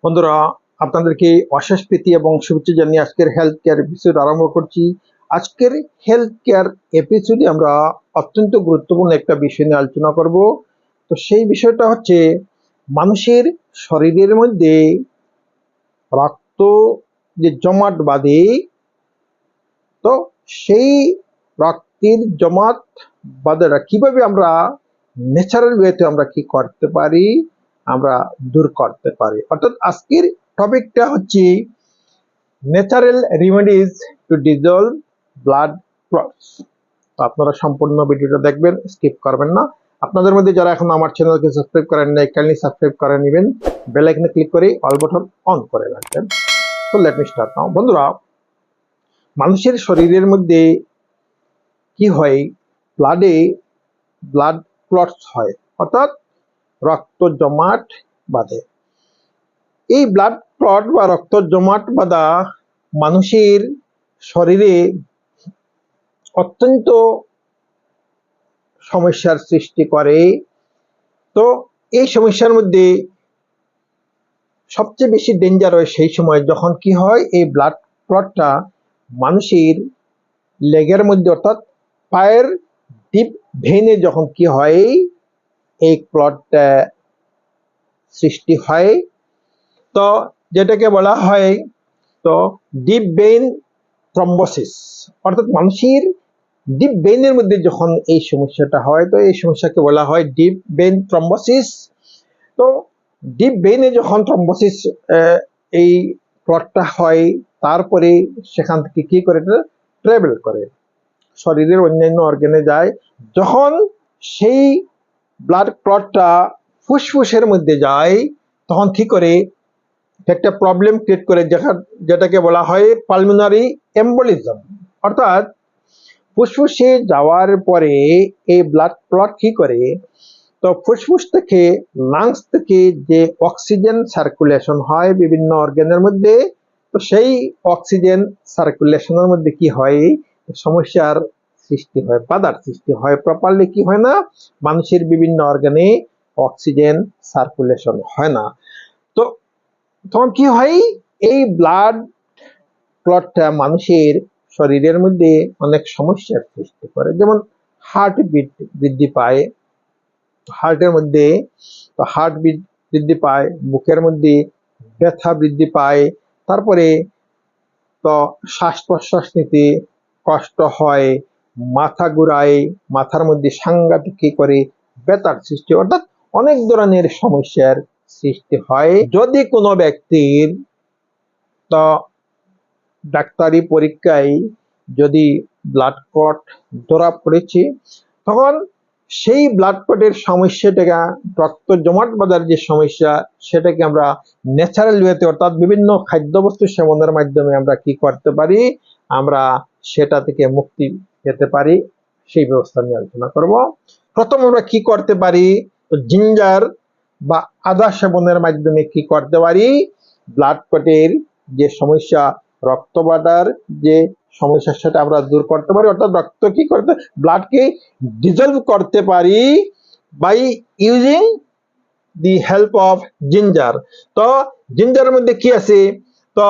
বন্ধুরা, আপনাদেরকে অশেষ প্রীতি এবং শুভেচ্ছা জানিয়ে আজকের হেলথ কেয়ার এপিসোড আরম্ভ করছি। আজকের হেলথ কেয়ার এপিসোডে আমরা অত্যন্ত গুরুত্বপূর্ণ একটা বিষয় নিয়ে আলোচনা করব। তো সেই বিষয়টা হচ্ছে মানুষের শরীরের মধ্যে রক্ত যে জমাট বাঁধে, তো সেই রক্তের জমাট বাঁধাটা কিভাবে আমরা ন্যাচারাল ওয়েতে আমরা কি করতে পারি, আমরা দূর করতে পারি। অর্থাৎ আজকের টপিকটা হচ্ছে natural remedies to dissolve blood clots. তো আপনারা সম্পূর্ণ ভিডিওটা দেখবেন, স্কিপ করবেন না। আপনাদের মধ্যে যারা এখন আমার চ্যানেলকে সাবস্ক্রাইব করেন নাই, কাইন্ডলি সাবস্ক্রাইব করে নেবেন, বেল আইকনে ক্লিক করে অল বাটন অন করে রাখবেন। তো লেট মি স্টার্ট নাও। বন্ধুরা, মানুষের শরীরের মধ্যে কি হয়, ব্লাড ক্লটস হয়, অর্থাৎ রক্ত জমাট বাঁধে। এই ব্লাড ক্লট বা রক্ত জমাট বাঁধা মানুষের শরীরে অত্যন্ত সমস্যার সৃষ্টি করে। তো এই সমস্যার মধ্যে সবচেয়ে বেশি ডেঞ্জার হয় সেই সময় যখন কি হয়, এই ব্লাড ক্লটটা মানুষের লেগের মধ্যে অর্থাৎ পায়ের ডিপ ভেইনে যখন কি হয়, এই ক্লটটা সৃষ্টি হয়। তো যেটাকে বলা হয় তো ডিপ ভেইন থ্রম্বোসিস, অর্থাৎ মানুষের ডিপ ভেইনের মধ্যে যখন এই সমস্যাটা হয়, তো এই সমস্যাকে বলা হয় ডিপ ভেইন থ্রম্বোসিস। তো ডিপ ভেইনে যখন থ্রম্বোসিস এই ক্লটটা হয়, তারপরে সেখান থেকে কি করে ট্রাভেল করে শরীরের অন্যান্য অর্গানে যায়। যখন সেই ব্লাড ক্লটটা ফুসফুসের মধ্যে যায়, তখন কি করে একটা প্রবলেম ক্রিয়েট করে, যেটাকে বলা হয় পালমোনারি এম্বোলিজম। অর্থাৎ ফুসফুসে যাওয়ার পরে এই ব্লাড ক্লট কি করে, তো ফুসফুস থেকে লাংস থেকে যে অক্সিজেন সার্কুলেশন হয় বিভিন্ন অর্গানের মধ্যে, তো সেই অক্সিজেন সার্কুলেশনের মধ্যে কি হয়, সমস্যার সৃষ্টি হয়, বাধার সৃষ্টি হয়। প্রপারলি কি হয় না, মানুষের বিভিন্ন অর্গানে অক্সিজেন সার্কুলেশন হয় না। তো তখন কি হয়, এই ব্লাড ক্লটটা মানুষের শরীরের মধ্যে অনেক সমস্যার সৃষ্টি করে। যেমন হার্টবিট বৃদ্ধি পায়, হার্টের মধ্যে হার্টবিট বৃদ্ধি পায়, বুকের মধ্যে ব্যথা বৃদ্ধি পায়, তারপরে তো শ্বাস প্রশ্বাস নিতে কষ্ট হয়, মাথা ঘুরায়, মাথার মধ্যে সাংঘাতিক কি করে ব্যথার সৃষ্টি, অর্থাৎ অনেক ধরনের সমস্যার সৃষ্টি হয়। যদি কোনো ব্যক্তির তো ডাক্তারি পরীক্ষায় যদি ব্লাড ক্লট ধরা পড়েছে, তখন সেই ব্লাড ক্লটের সমস্যাটাকে, রক্ত জমাট বাঁধার যে সমস্যা, সেটাকে আমরা ন্যাচারাল ওয়েতে অর্থাৎ বিভিন্ন খাদ্যবস্তু সেবনের মাধ্যমে আমরা কি করতে পারি, আমরা সেটা থেকে মুক্তি পেতে পারি। সেই ব্যবস্থা নিয়ে আলোচনা করব। প্রথম আমরা কি করতে পারি, জিঞ্জার বা আদা সেবনের মাধ্যমে কি করতে পারি, ব্লাড ক্লটের যে সমস্যা, রক্ত বাঁধার যে সমস্যা, সেটা আমরা দূর করতে পারি। অর্থাৎ রক্ত কি করতে, ব্লাডকে ডিজলভ করতে পারি by using the help of ginger. তো জিঞ্জারের মধ্যে কি আছে, তো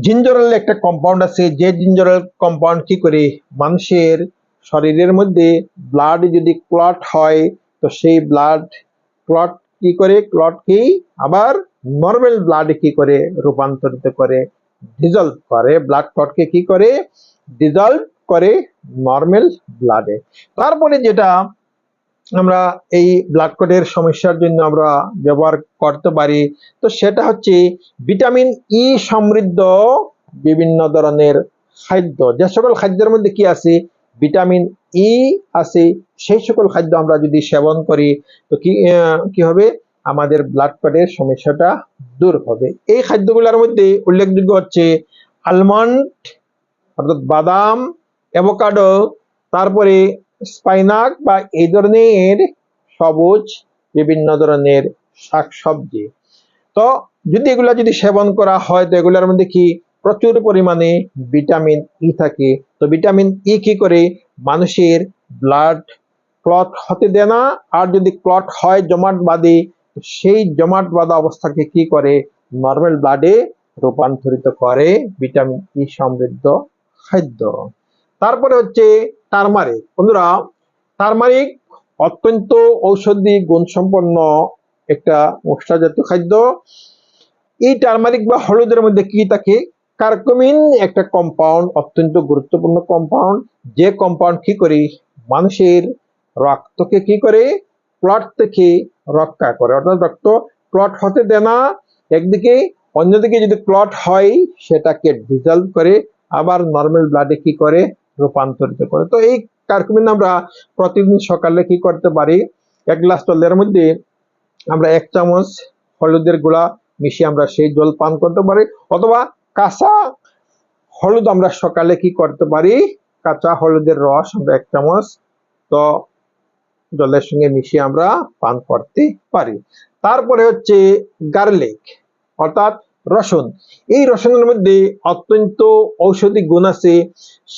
জিঞ্জারেল একটা কম্পাউন্ড আছে, যে জিঞ্জারেল কম্পাউন্ড কি করে মানুষের শরীরের মধ্যে ব্লাড যদি ক্লট হয়, তো সেই ব্লাড ক্লট কি করে, ক্লটকে আবার নর্মাল ব্লাডে কি করে রূপান্তরিত করে, ডিজলভ করে, ব্লাড ক্লটকে কি করে ডিজলভ করে নর্মাল ব্লাডে। তারপরে যেটা আমরা এই ব্লাড ক্লটের সমস্যার জন্য আমরা ব্যবহার করতে পারি, তো সেটা হচ্ছে ভিটামিন ই সমৃদ্ধ বিভিন্ন ধরনের খাদ্য। যে সকল খাদ্যের মধ্যে কি আছে, ভিটামিন ই আছে, সেই সকল খাদ্য আমরা যদি সেবন করি, তো কি হবে, আমাদের ব্লাড ক্লটের সমস্যাটা দূর হবে। এই খাদ্যগুলোর মধ্যে উল্লেখযোগ্য হচ্ছে আলমন্ড অর্থাৎ বাদাম, অ্যাভোকাডো, তারপরে স্পাইনাক বা এই ধরনের সবুজ বিভিন্ন ধরনের শাকসবজি। তো যদি এগুলা যদি সেবন করা হয়, তো এগুলোর মধ্যে কি প্রচুর পরিমাণে ভিটামিন ই থাকে। তো ভিটামিন ই কি করে মানুষের ব্লাড ক্লট হতে দেয় না, আর যদি ক্লট হয় জমাট বাঁধে, সেই জমাট বাঁধা অবস্থাকে কি করে নর্মাল ব্লাডে রূপান্তরিত করে ভিটামিন ই সমৃদ্ধ খাদ্য। তারপরে হচ্ছে টারমারিক। বন্ধুরা, টারমারিক অত্যন্ত ঔষধি গুণসম্পন্ন একটা মশলা জাতীয় খাদ্য। এই টারমারিক বা হলুদের মধ্যে কি থাকে? কার্কুমিন একটা কম্পাউন্ড, অত্যন্ত গুরুত্বপূর্ণ কম্পাউন্ড, যে কম্পাউন্ড কি করে মানুষের রক্তকে কি করে ক্লট থেকে রক্ষা করে, অর্থাৎ রক্ত ক্লট হতে দেয় না একদিকে, অন্যদিকে যদি ক্লট হয় সেটাকে ডিজলভ করে আবার নর্মাল ব্লাডে কি করে রূপান্তরিত করে। তো এই কার্কুমিন আমরা প্রতিদিন সকালে কি করতে পারি? 1 গ্লাস জলের মধ্যে আমরা 1 চামচ হলুদের গুঁড়া মিশিয়ে আমরা সেই জল পান করতে পারি, অথবা কাঁচা হলুদ আমরা সকালে কি করতে পারি? কাঁচা হলুদের রস আমরা 1 চামচ তো জলের সঙ্গে মিশিয়ে আমরা পান করতে পারি। তারপরে হচ্ছে গার্লিক অর্থাৎ রসুন। এই রসুনের মধ্যে অত্যন্ত ঔষধি গুণ আছে।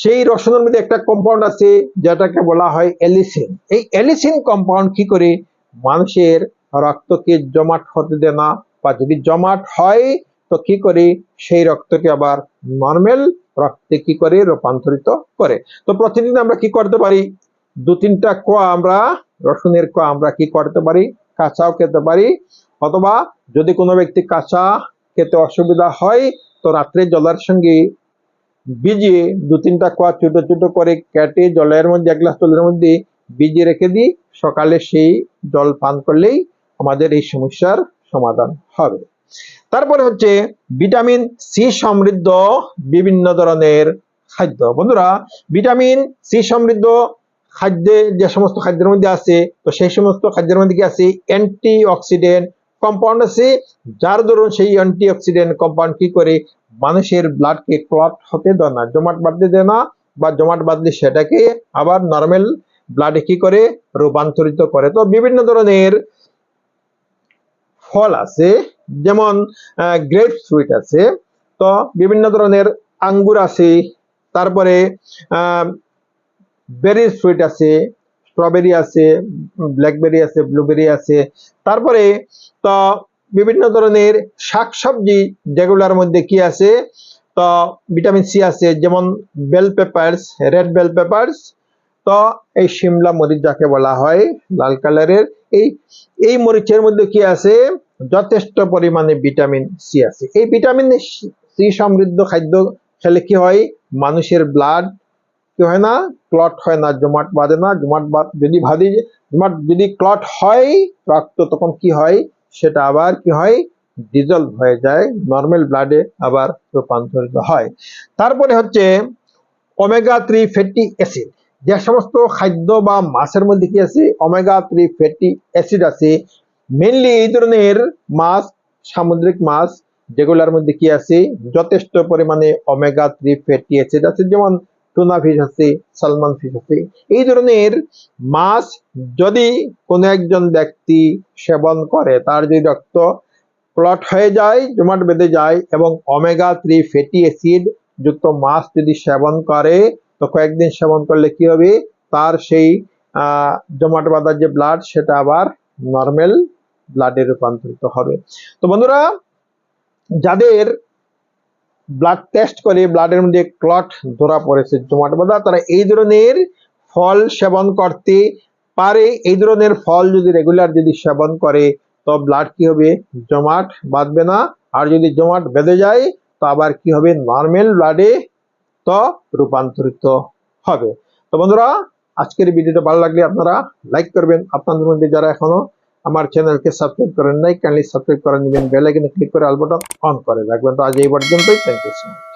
সেই রসুনের মধ্যে একটা কম্পাউন্ড আছে যেটাকে বলা হয় অ্যালিসিন। এই অ্যালিসিন কম্পাউন্ড কি করে মানুষের রক্তকে জমাট হতে দেয় না, বা যদি জমাট হয় তো কি করে সেই রক্তকে আবার নর্মাল রক্তে কি করে রূপান্তরিত করে। তো প্রতিদিন আমরা কি করতে পারি? 2-3টা কোয়া আমরা রসুনের কোয়া আমরা কি করতে পারি? কাঁচাও খেতে পারি, অথবা যদি কোনো ব্যক্তি কাঁচা খেতে অসুবিধা হয় তো রাত্রে জলের সঙ্গে ভিজিয়ে 2-3টা কোয়া ছোট ছোট করে কেটে জলের মধ্যে 1 গ্লাস জলের মধ্যে ভিজিয়ে রেখে দিই, সকালে সেই জল পান করলেই আমাদের এই সমস্যার সমাধান হবে। তারপরে হচ্ছে ভিটামিন সি সমৃদ্ধ বিভিন্ন ধরনের খাদ্য। বন্ধুরা, ভিটামিন সি সমৃদ্ধ খাদ্যে যে সমস্ত খাদ্যের মধ্যে আছে, তো সেই সমস্ত খাদ্যের মধ্যে কি আছে? অ্যান্টি অক্সিডেন্ট কম্পাউন্ড আছে, যার দরুন সেই অ্যান্টি অক্সিডেন্ট কম্পাউন্ড কি করে মানুষের ব্লাডকে ক্লট হতে দেয় না, জমাট বাঁধতে দেয় না, বা জমাট বাঁধলে সেটাকে আবার নর্মাল ব্লাডে কি করে রূপান্তরিত করে। তো বিভিন্ন ধরনের ফল আছে, যেমন গ্রেপ ফ্রুট আছে, তো বিভিন্ন ধরনের আঙ্গুর আছে, তারপরে বেরি ফ্রুট আছে, স্ট্রবেরি আছে, ব্ল্যাকবেরি আছে, ব্লুবেরি আছে, তারপরে তো বিভিন্ন ধরনের শাকসবজি যেগুলোর মধ্যে কি আছে? তো ভিটামিন সি আছে, যেমন bell peppers, red bell peppers, তো এই শিমলা মরিচ যাকে বলা হয় লাল কালারের, এই মরিচের মধ্যে কি আছে? যথেষ্ট পরিমাণে ভিটামিন সি আছে। এই ভিটামিন সি সমৃদ্ধ খাদ্য খেলে কি হয়? মানুষের ব্লাড কি হয় না? ক্লট হয় না, জমাট বাঁধে না। জমাট যদি ক্লট হয় রক্ত, তখন কি হয়? সেটা আবার কি হয়? ডিজলভ হয়ে যায়, নর্মাল ব্লাডে আবার রূপান্তরিত হয়। তারপরে হচ্ছে ওমেগা 3 ফ্যাটি অ্যাসিড। যে সমস্ত খাদ্য বা মাছের মধ্যে কি আছে? ওমেগা 3 ফ্যাটি অ্যাসিড আছে। মেইনলি এই ধরনের মাছ, সামুদ্রিক মাছ যেগুলোর মধ্যে কি আছে? যথেষ্ট পরিমাণে ওমেগা 3 ফ্যাটি অ্যাসিড আছে, যেমন টুনা ফিশ আছে, সালমন ফিশ আছে। এই ধরনের মাছ যদি কোনো একজন ব্যক্তি সেবন করে, তার যদি রক্ত ক্লট হয়ে যায়, জমাট বেঁধে যায়, এবং ওমেগা 3 ফ্যাটি অ্যাসিড যুক্ত মাছ যদি সেবন করে, তো কয়েকদিন সেবন করলে কি হবে? তার সেই জমাট বাঁধা যে ব্লাড, সেটা আবার নর্মাল ব্লাডে রূপান্তরিত হবে। তো বন্ধুরা, যাদের ব্লাড টেস্ট করে ব্লাডের মধ্যে ক্লট ধরা পড়েছে, জমাট বাঁধা, তারা এই ধরনের ফল সেবন করতে পারে। এই ধরনের ফল যদি রেগুলার যদি সেবন করে, তো ব্লাড কি হবে? জমাট বাঁধবে না। আর যদি জমাট বেঁধে যায় তো আবার কি হবে? নর্মাল ব্লাডে তো রূপান্তরিত হবে। তো বন্ধুরা, আজকের ভিডিওটা ভালো লাগলে আপনারা লাইক করবেন। আপনাদের মধ্যে যারা এখনো আমার চ্যানেলকে সাবস্ক্রাইব করেন নাই, কাইন্ডলি সাবস্ক্রাইব করে নেবেন, বেল আইকনে ক্লিক করে অল বাটন অন করে রাখবেন। তো আজ এই পর্যন্তই, থ্যাংক ইউ সো মাচ।